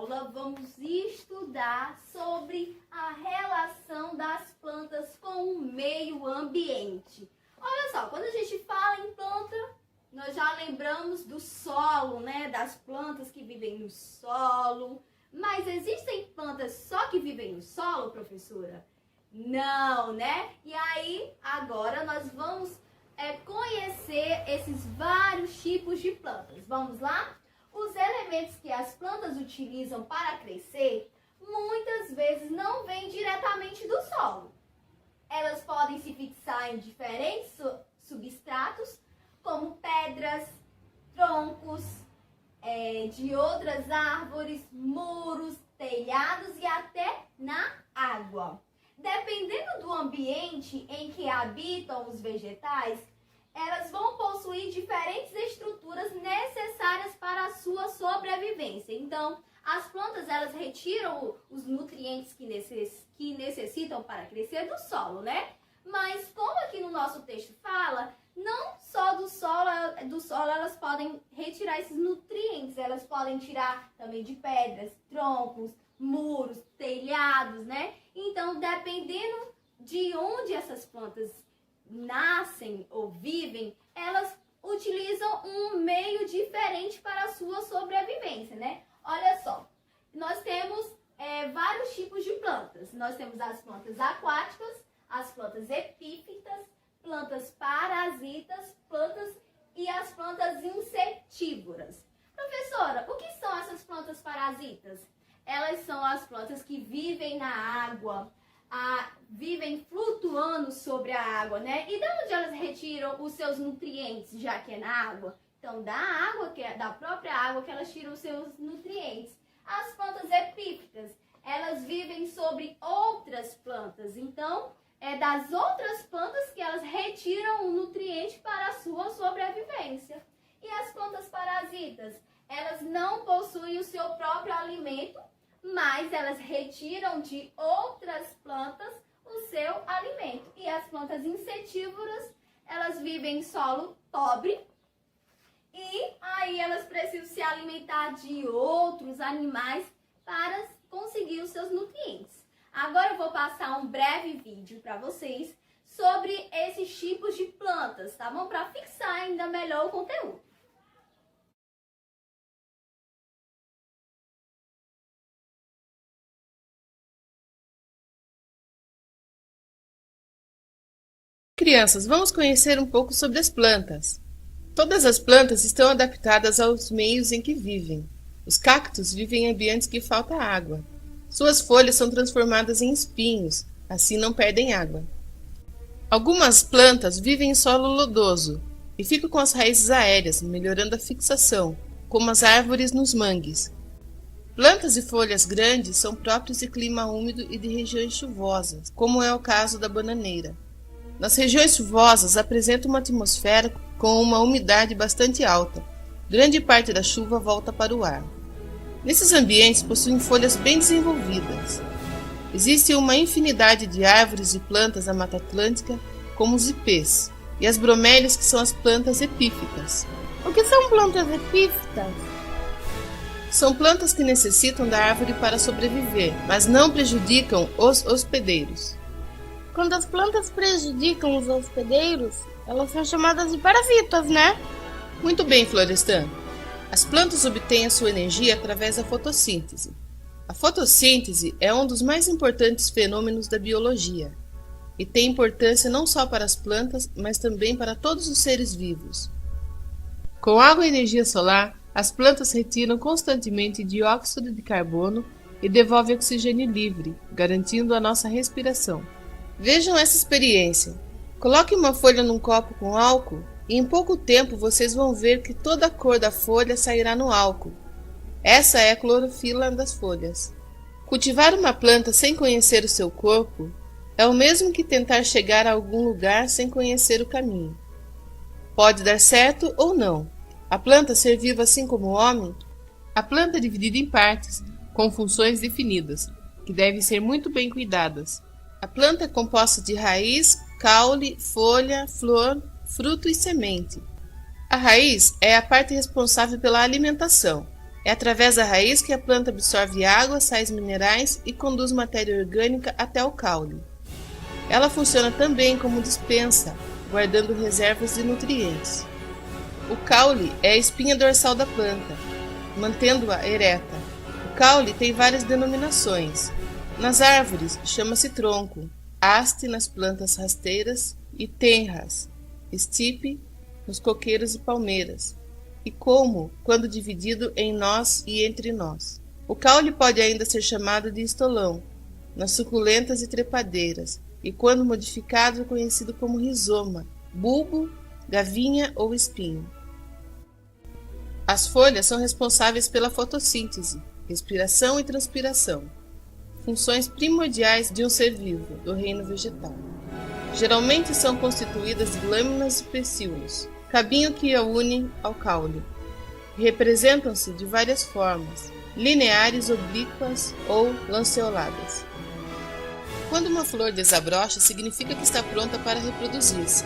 aula vamos estudar sobre a relação das plantas com o meio ambiente. Olha só, quando a gente fala em planta, nós já lembramos do solo, né? Das plantas que vivem no solo. Mas existem plantas só que vivem no solo, professora? Não, né? E aí, agora nós vamos conhecer esses vários tipos de plantas. Vamos lá? Os elementos que as plantas utilizam para crescer, muitas vezes não vêm diretamente do solo. Elas podem se fixar em diferentes substratos, como pedras, troncos de outras árvores, muros, telhados e até na água. Dependendo do ambiente em que habitam os vegetais, elas vão possuir diferentes estruturas necessárias para a sua sobrevivência. Então, as plantas elas retiram os nutrientes que necessitam para crescer do solo, né? Mas como aqui no nosso texto fala, não só do solo elas podem retirar esses nutrientes, elas podem tirar também de pedras, troncos, muros, telhados, né? Então, dependendo de onde essas plantas nascem ou vivem, elas utilizam um meio diferente para a sua sobrevivência, né? Olha só, nós temos vários tipos de plantas. Nós temos as plantas aquáticas, as plantas epífitas, plantas parasitas, e as plantas insetívoras. Professora, o que são essas plantas parasitas? Elas são as plantas que vivem na água, vivem flutuando sobre a água, né? E de onde elas retiram os seus nutrientes, já que é na água? Então, da própria água que elas tiram os seus nutrientes. As plantas epífitas, elas vivem sobre outras plantas. Então, é das outras plantas que elas retiram o nutriente para a sua sobrevivência. E as plantas parasitas, elas não possuem o seu próprio alimento, mas elas retiram de outras plantas o seu alimento. E as plantas insetívoras, elas vivem em solo pobre e aí elas precisam se alimentar de outros animais para conseguir os seus nutrientes. Agora eu vou passar um breve vídeo para vocês sobre esses tipos de plantas, tá bom? Para fixar ainda melhor o conteúdo. Crianças, vamos conhecer um pouco sobre as plantas. Todas as plantas estão adaptadas aos meios em que vivem. Os cactos vivem em ambientes que falta água. Suas folhas são transformadas em espinhos, assim não perdem água. Algumas plantas vivem em solo lodoso e ficam com as raízes aéreas, melhorando a fixação, como as árvores nos mangues. Plantas de folhas grandes são próprias de clima úmido e de regiões chuvosas, como é o caso da bananeira. Nas regiões chuvosas apresenta uma atmosfera com uma umidade bastante alta. Grande parte da chuva volta para o ar. Nesses ambientes possuem folhas bem desenvolvidas. Existe uma infinidade de árvores e plantas da Mata Atlântica, como os ipês, e as bromélias, que são as plantas epífitas. O que são plantas epífitas? São plantas que necessitam da árvore para sobreviver, mas não prejudicam os hospedeiros. Quando as plantas prejudicam os hospedeiros, elas são chamadas de parasitas, né? Muito bem, Florestan. As plantas obtêm a sua energia através da fotossíntese. A fotossíntese é um dos mais importantes fenômenos da biologia e tem importância não só para as plantas, mas também para todos os seres vivos. Com água e energia solar, as plantas retiram constantemente dióxido de carbono e devolvem oxigênio livre, garantindo a nossa respiração. Vejam essa experiência. Coloque uma folha num copo com álcool e em pouco tempo vocês vão ver que toda a cor da folha sairá no álcool. Essa é a clorofila das folhas. Cultivar uma planta sem conhecer o seu corpo é o mesmo que tentar chegar a algum lugar sem conhecer o caminho. Pode dar certo ou não. A planta ser viva assim como o homem, a planta é dividida em partes, com funções definidas, que devem ser muito bem cuidadas. A planta é composta de raiz, caule, folha, flor, fruto e semente. A raiz é a parte responsável pela alimentação. É através da raiz que a planta absorve água, sais minerais e conduz matéria orgânica até o caule. Ela funciona também como despensa, guardando reservas de nutrientes. O caule é a espinha dorsal da planta, mantendo-a ereta. O caule tem várias denominações. Nas árvores chama-se tronco, haste nas plantas rasteiras e tenras, estipe nos coqueiros e palmeiras, e como, quando dividido em nós e entre nós. O caule pode ainda ser chamado de estolão, nas suculentas e trepadeiras, e quando modificado é conhecido como rizoma, bulbo, gavinha ou espinho. As folhas são responsáveis pela fotossíntese, respiração e transpiração, funções primordiais de um ser vivo do reino vegetal. Geralmente são constituídas de lâminas e pecíolos, cabinho que a une ao caule. Representam-se de várias formas, lineares, oblíquas ou lanceoladas. Quando uma flor desabrocha, significa que está pronta para reproduzir-se.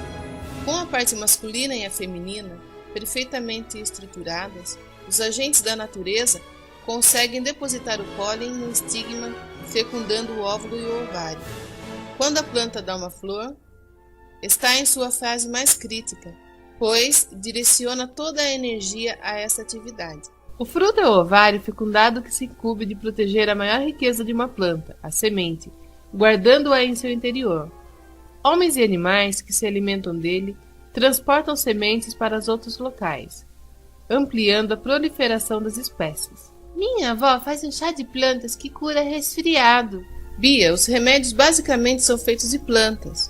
Com a parte masculina e a feminina perfeitamente estruturadas, os agentes da natureza conseguem depositar o pólen no estigma, fecundando o óvulo e o ovário. Quando a planta dá uma flor, está em sua fase mais crítica, pois direciona toda a energia a essa atividade. O fruto é o ovário fecundado que se incumbe de proteger a maior riqueza de uma planta, a semente, guardando-a em seu interior. Homens e animais que se alimentam dele transportam sementes para os outros locais, ampliando a proliferação das espécies. Minha avó faz um chá de plantas que cura resfriado. Bia, os remédios basicamente são feitos de plantas.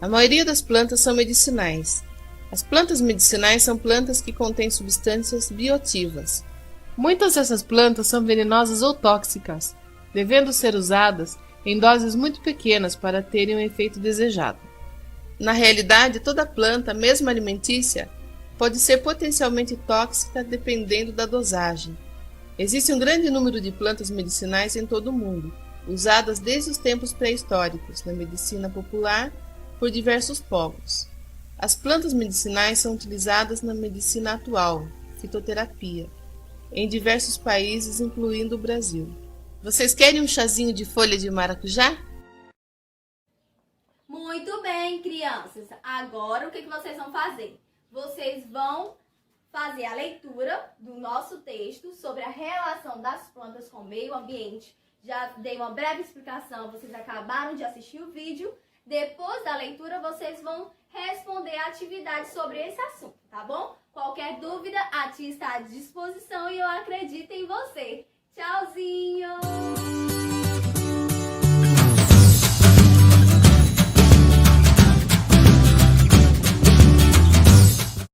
A maioria das plantas são medicinais. As plantas medicinais são plantas que contêm substâncias bioativas. Muitas dessas plantas são venenosas ou tóxicas, devendo ser usadas em doses muito pequenas para terem o efeito desejado. Na realidade, toda planta, mesmo alimentícia, pode ser potencialmente tóxica dependendo da dosagem. Existe um grande número de plantas medicinais em todo o mundo, usadas desde os tempos pré-históricos na medicina popular por diversos povos. As plantas medicinais são utilizadas na medicina atual, fitoterapia, em diversos países, incluindo o Brasil. Vocês querem um chazinho de folha de maracujá? Muito bem, crianças. Agora o que vocês vão fazer? Vocês vão fazer a leitura do nosso texto sobre a relação das plantas com o meio ambiente. Já dei uma breve explicação, vocês acabaram de assistir o vídeo. Depois da leitura, vocês vão responder a atividade sobre esse assunto, tá bom? Qualquer dúvida, a tia está à disposição e eu acredito em vocês.